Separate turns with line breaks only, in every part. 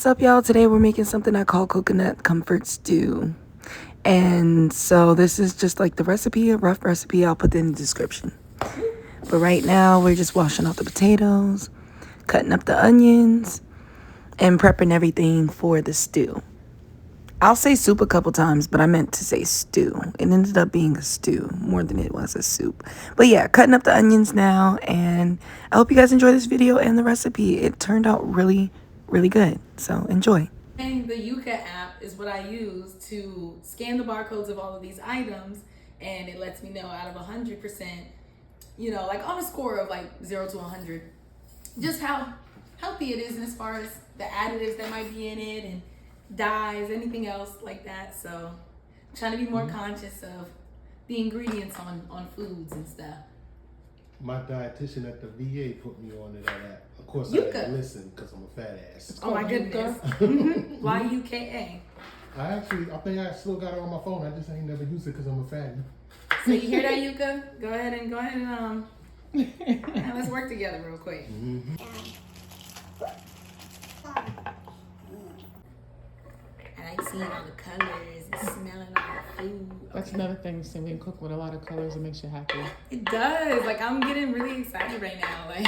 What's up, y'all? Today we're making something I call coconut comfort stew. And so this is just like the recipe, a rough recipe. I'll put it in the description. But right now we're just washing out the potatoes, cutting up the onions, and prepping everything for the stew. I'll say soup a couple times, but I meant to say stew. It ended up being a stew more than it was a soup. But yeah, cutting up the onions now, and I hope you guys enjoy this video and the recipe. It turned out really good, so enjoy.
The Yuka app is what I use to scan the barcodes of all of these items, and it lets me know out of 100%, you know, like on a score of like 0 to 100, just how healthy it is, and as far as the additives that might be in it and dyes, anything else like that. So I'm trying to be more conscious of the ingredients on foods and stuff.
My dietitian at the VA put me on to that app. Of course,
Yuka.
I didn't listen because I'm a fat ass.
Oh my goodness. YUKA.
I think I still got it on my phone. I just ain't never used it because I'm a fatty.
So you hear that, Yuka? Go ahead and let's work together real quick. I like seeing all the colors and smelling all the food.
That's another thing, so when you cook with a lot of colors, it makes you happy.
It does. Like, I'm getting really excited right now. Like,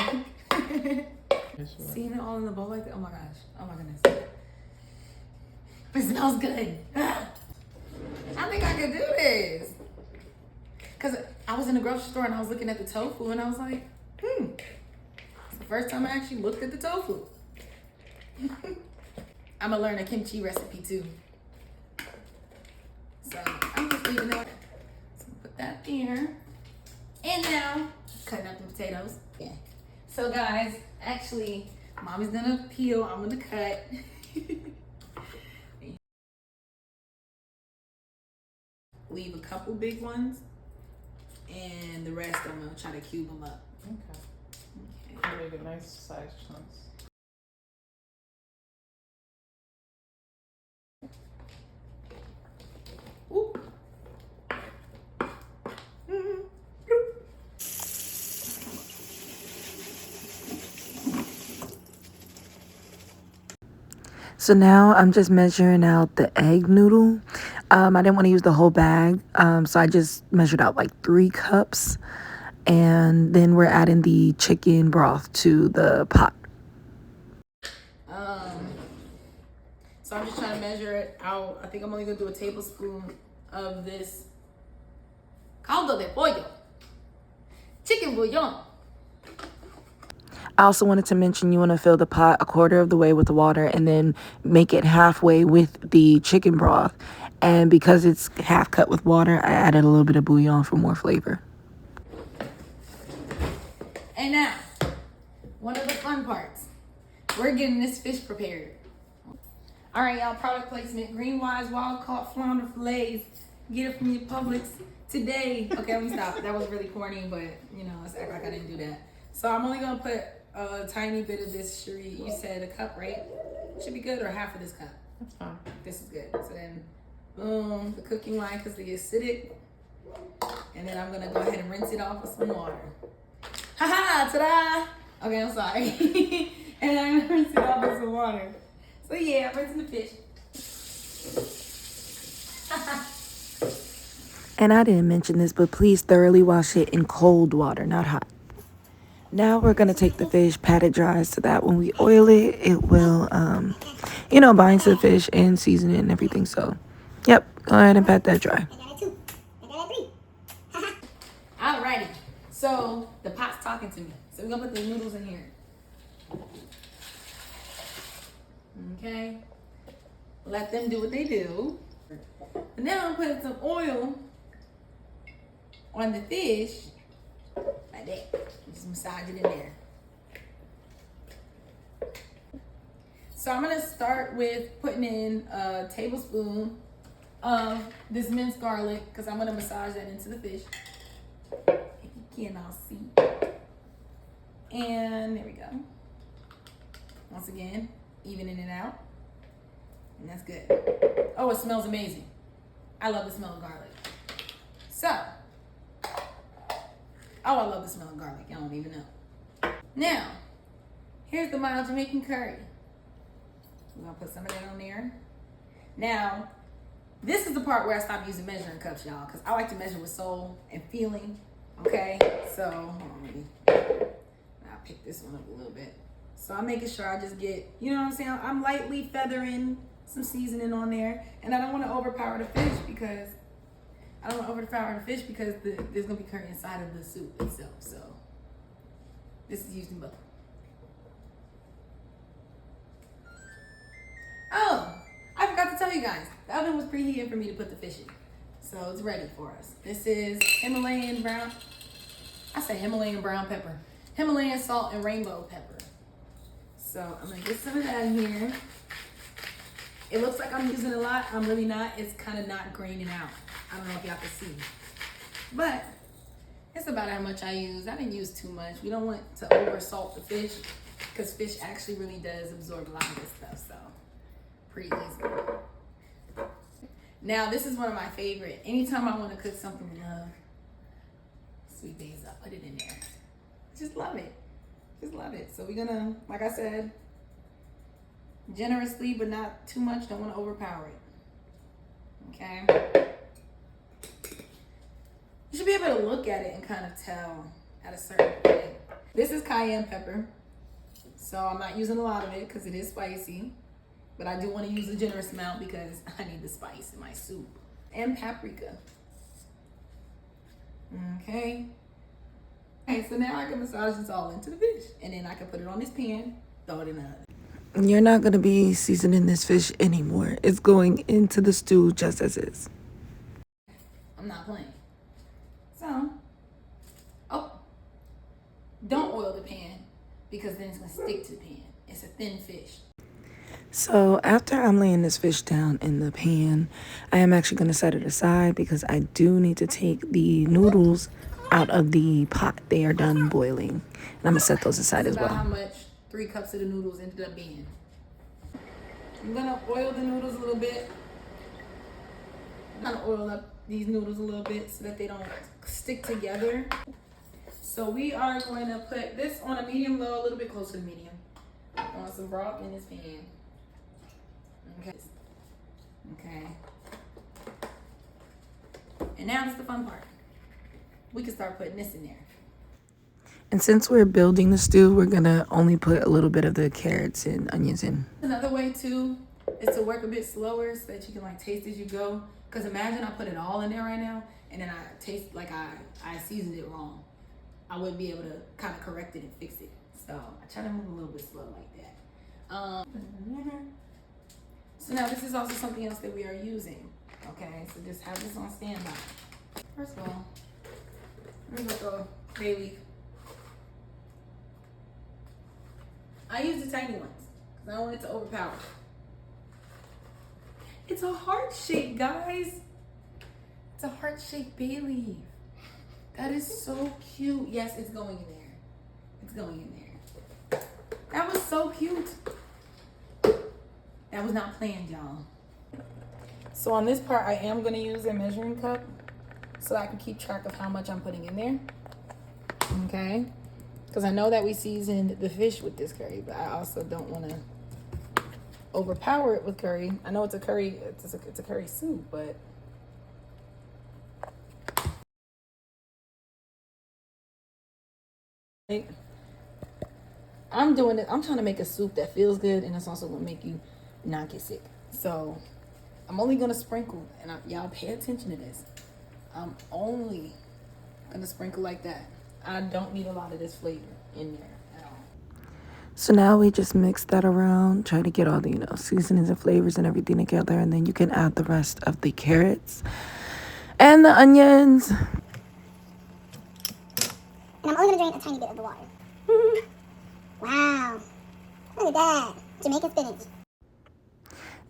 Sure.
seeing it all in the bowl like that. Oh my gosh. Oh my goodness. It smells good. I think I could do this. Because I was in the grocery store and I was looking at the tofu and I was like, it's the first time I actually looked at the tofu. I'm gonna learn a kimchi recipe too. So I'm just leaving it. So put that there. And now, cutting up the potatoes. Yeah. So guys, actually, Mommy's gonna peel, I'm gonna cut. Leave a couple big ones, and the rest I'm gonna try to cube them up.
Okay. Make a nice size chunks.
Ooh.
So now I'm just measuring out the egg noodle. I didn't want to use the whole bag, so I just measured out like 3 cups. And then we're adding the chicken broth to the pot.
So I'm just trying to measure it out. I think I'm only gonna do a tablespoon of this caldo de pollo, chicken bouillon.
I also wanted to mention you want to fill the pot 1/4 of the way with the water and then make it halfway with the chicken broth. And because it's half cut with water, I added a little bit of bouillon for more flavor.
And now, one of the fun parts. We're getting this fish prepared. All right, y'all, product placement. Green Wise wild caught flounder fillets. Get it from your Publix today. Okay, let me stop. That was really corny, but you know, let's act like I didn't do that. So I'm only gonna put a tiny bit of this, Cherie. You said a cup, right? Should be good, or half of this cup?
That's fine.
This is good. So then, boom, the cooking line because the acidic. And then I'm gonna go ahead and rinse it off with some water. Haha, ta-da! Okay, I'm sorry. And I'm gonna rinse it off with some water. So yeah, I'm rinsing the fish.
And I didn't mention this, but please thoroughly wash it in cold water, not hot. Now we're going to take the fish, pat it dry so that when we oil it, it will, bind to the fish and season it and everything. So, yep, go ahead and pat that dry.
Alrighty, so the pot's talking to me. So we're gonna put the noodles in here. Okay, let them do what they do. And now I'm putting some oil on the fish, like that. Just massage it in there. So I'm gonna start with putting in a tablespoon of this minced garlic because I'm gonna massage that into the fish. If you cannot see. And there we go. Once again, evening it out. And that's good. Oh, it smells amazing. I love the smell of garlic. So, I love the smell of garlic. I don't even know. Now, here's the mild Jamaican curry. We're gonna put some of that on there. Now, this is the part where I stop using measuring cups, y'all, because I like to measure with soul and feeling. Okay, so hold on, I'll pick this one up a little bit. So I'm making sure I just get, you know what I'm saying? I'm lightly feathering some seasoning on there, and I don't want to overpower the fish because there's gonna be curry inside of the soup itself. So this is using both. Oh, I forgot to tell you guys, the oven was preheated for me to put the fish in. So it's ready for us. This is Himalayan brown pepper. Himalayan salt and rainbow pepper. So I'm gonna get some of that in here. It looks like I'm using a lot. I'm really not. It's kind of not graining out. I don't know if y'all can see. But it's about how much I use. I didn't use too much. We don't want to over salt the fish because fish actually really does absorb a lot of this stuff. So pretty easy. Now this is one of my favorite. Anytime I want to cook something with sweet basil, I put it in there. Just love it. Just love it. So we're gonna, like I said, generously, but not too much. Don't want to overpower it. Okay. You should be able to look at it and kind of tell at a certain point. This is cayenne pepper. So I'm not using a lot of it because it is spicy. But I do want to use a generous amount because I need the spice in my soup. And paprika. Okay. Okay, so now I can massage this all into the fish. And then I can put it on this pan, throw it in the oven.
You're not going to be seasoning this fish anymore. It's going into the stew just as is.
I'm not playing. So, don't oil the pan because then it's going to stick to the pan. It's a thin fish.
So after I'm laying this fish down in the pan, I am actually going to set it aside because I do need to take the noodles out of the pot. They are done boiling. And I'm going to set those aside as well.
How much 3 cups of the noodles ended up being. I'm going to oil the noodles a little bit. I'm going to oil up these noodles a little bit so that they don't stick together. So we are going to put this on a medium-low, a little bit closer to medium. I want some broth in this pan. Okay. And now it's the fun part. We can start putting this in there.
And since we're building the stew, we're going to only put a little bit of the carrots and onions in.
Another way too is to work a bit slower so that you can like taste as you go. Because imagine I put it all in there right now and then I taste like I seasoned it wrong. I wouldn't be able to kind of correct it and fix it. So I try to move a little bit slow like that. So now this is also something else that we are using. Okay, so just have this on standby. First of all, I'm gonna go bay leaf. I use the tiny ones because I don't want it to overpower. It's a heart shape, guys. It's a heart shaped bay leaf. That is so cute. Yes, it's going in there. It's going in there. That was so cute. That was not planned, y'all. So on this part, I am going to use a measuring cup so I can keep track of how much I'm putting in there. Okay? Because I know that we seasoned the fish with this curry, but I also don't want to overpower it with curry. I know it's a curry, it's a curry soup, but I'm doing it. I'm trying to make a soup that feels good, and it's also going to make you not get sick. So I'm only going to sprinkle, and y'all pay attention to this. I'm only going to sprinkle like that. I don't need a lot of this flavor in there at all.
So now we just mix that around, try to get all the, seasonings and flavors and everything together. And then you can add the rest of the carrots and the onions.
And I'm only going to drain a tiny bit of the water. Wow. Look at that. Jamaican spinach.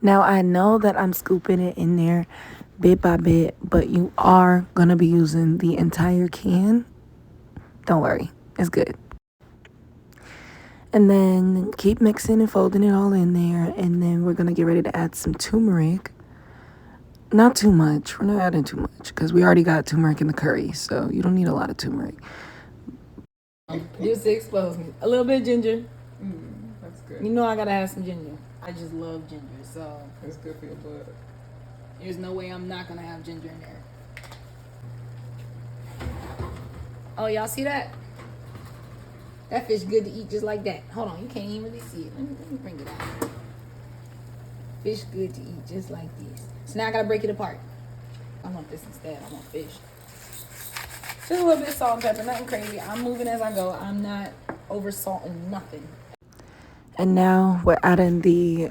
Now I know that I'm scooping it in there bit by bit, but you are going to be using the entire can. Don't worry. It's good. And then keep mixing and folding it all in there. And then we're going to get ready to add some turmeric. Not too much. We're not adding too much because we already got turmeric in the curry. So you don't need a lot of turmeric.
Produce the explosion. A little bit of ginger.
That's good.
You know I got to add some ginger. I just love ginger, so
It's good for your blood.
there's no way I'm not gonna have ginger in there. Oh, y'all see that? That fish good to eat just like that. Hold on, you can't even really see it. Let me bring it out. Fish good to eat just like this. So now I gotta break it apart. I want this instead. I want fish. Just a little bit of salt and pepper, nothing crazy. I'm moving as I go. I'm not over salting nothing.
And now we're adding the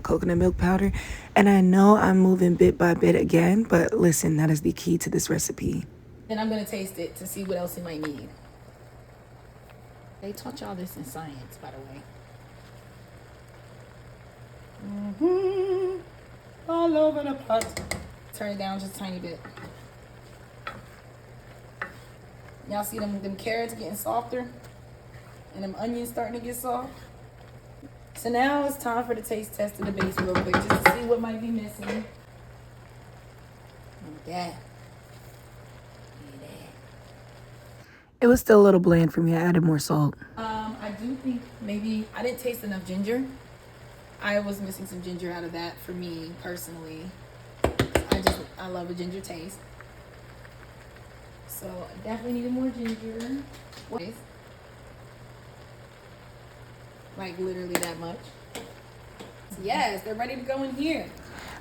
coconut milk powder. And I know I'm moving bit by bit again, but listen, that is the key to this recipe.
Then I'm gonna taste it to see what else you might need. They taught y'all this in science, by the way. All over the pot. Turn it down just a tiny bit. Y'all see them carrots getting softer? And them onions starting to get soft? So now it's time for the taste test of the base real quick, just to see what might be missing. Like that.
It was still a little bland for me. I added more salt.
I do think maybe I didn't taste enough ginger. I was missing some ginger out of that for me personally. I love a ginger taste. So I definitely needed more ginger. Like literally that much. So yes, they're ready to go in here.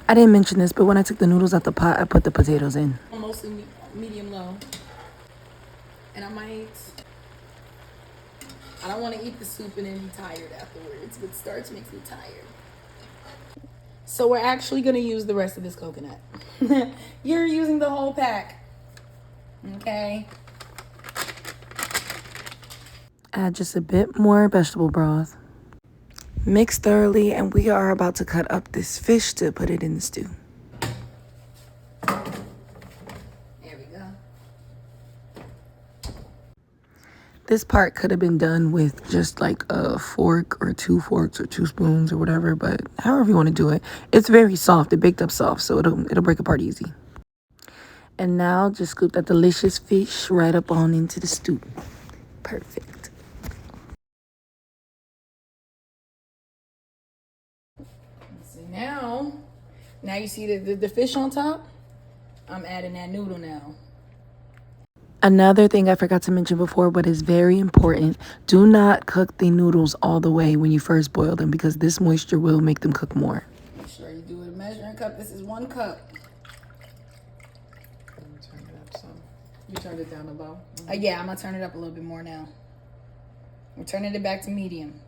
I didn't mention this, but when I took the noodles out the pot, I put the potatoes in.
Mostly medium low. And I don't want to eat the soup and then be tired afterwards, but starch makes me tired. So we're actually going to use the rest of this coconut. You're using the whole pack. Okay.
Add just a bit more vegetable broth. Mix thoroughly, and we are about to cut up this fish to put it in the stew.
There we go.
This part could have been done with just like a fork or 2 forks or 2 spoons or whatever, but however you want to do it. It's very soft. It baked up soft, so it'll break apart easy. And now just scoop that delicious fish right up on into the stew. Perfect.
So now you see the fish on top? I'm adding that noodle now.
Another thing I forgot to mention before, but is very important, do not cook the noodles all the way when you first boil them, because this moisture will make them cook more.
Make sure you do a measuring cup. This is 1 cup.
Let me turn it up some. You turned it down to low?
Yeah, I'm gonna turn it up a little bit more now. We're turning it back to medium.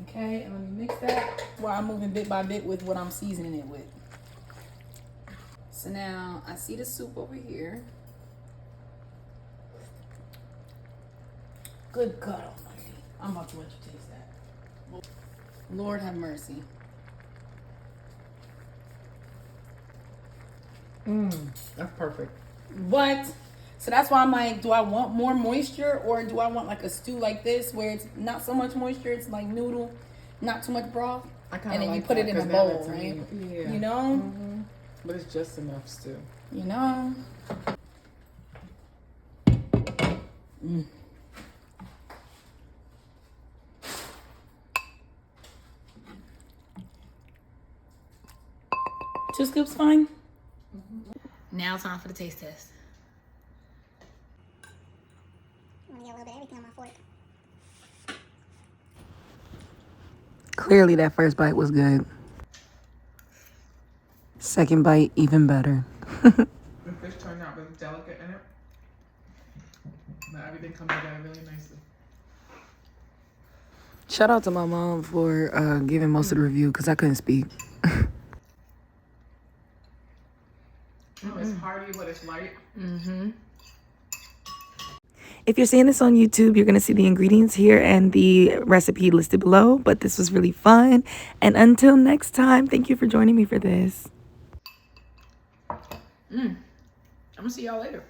Okay, and let me mix that while I'm moving bit by bit with what I'm seasoning it with. So now I see the soup over here. Good God Almighty. I'm about to let you taste that. Lord have mercy.
That's perfect.
What? So that's why I'm like, do I want more moisture, or do I want like a stew like this where it's not so much moisture, it's like noodle, not too much broth,
I kind
and
of
then
like
you put it in a
that, 'cause now
bowl,
that's
right?
Yeah.
You know?
But it's just enough still.
You know? Mm. 2 scoops fine? Now time for the taste test.
I'm gonna get a little bit of everything on my fork.
Clearly that first bite was good. Second bite, even better.
The fish turned out really delicate in it. But everything comes together really nicely.
Shout out to my mom for giving most of the review, because I couldn't speak.
It's hearty, but it's light.
If you're seeing this on YouTube, you're going to see the ingredients here and the recipe listed below. But this was really fun. And until next time, thank you for joining me for this.
I'm gonna see y'all later.